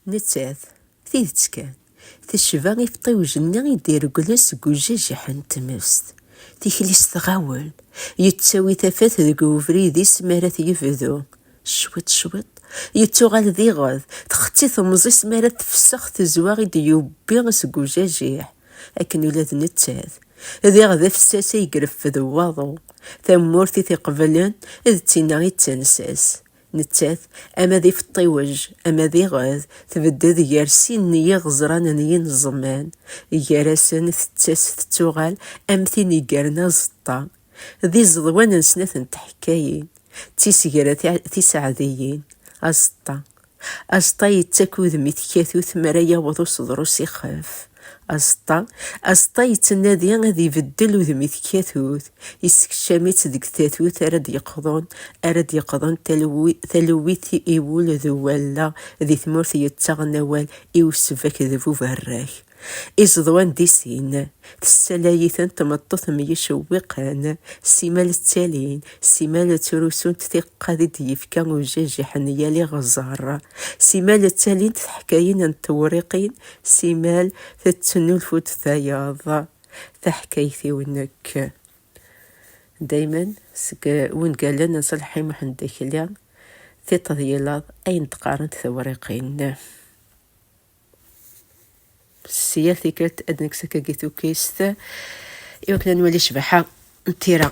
نتاث تيدت كان تشفى يفطيوجنا يدير قلس قجاج حنتمست تيكليس تغاول يتساوي تفات ذك وفريدي سمارات يفذو شوط شوط يتوغال ذي غاض تختي ثمزي سمارات تفسخ تزواغي ديوبي غس قجاجيح أكن ولاد نتاث ذي غذا فساسي يقرف ذواضو ثمورتي تقبلن إذ تينا تنساس نتاث أما ذي في الطيوج أما ذي غاذ تبدا ذي يارسين نيا غزران نيا الزمان يارسن تتاس تتوغال أمثين يقارنا زطا ذي زضوان نسناث نتحكاين تيسعذيين أزطا أزطا يتاكو ذمي تكاثو ثمرايا وضو صدرو سيخاف أزطا يتنادي غادي يبدل وذمي تكاثوث يسكشاميت ديك تاثوث أراد يقضون تلويث إيول ذوالا ذي ثمورث يتغنوال إيوسفاك ذفو فراك إزضوان دي سين تسلايثن تمطث ميشوقان سيمال التالين سيمال تروسون تثيق ذي ديفكا وجاجي حنيا لي غزار سيمال التالين تحكاين التوريقين سيمال تتنو الفوت ثياض تحكايثي ونك دايما وين قال لنا نصلحي محمد كليا في تضييلات أين تقارن ثوريقين سياثي كرت أدنك سكاكيتو كيست يوكنا نولي شبحة نتيرا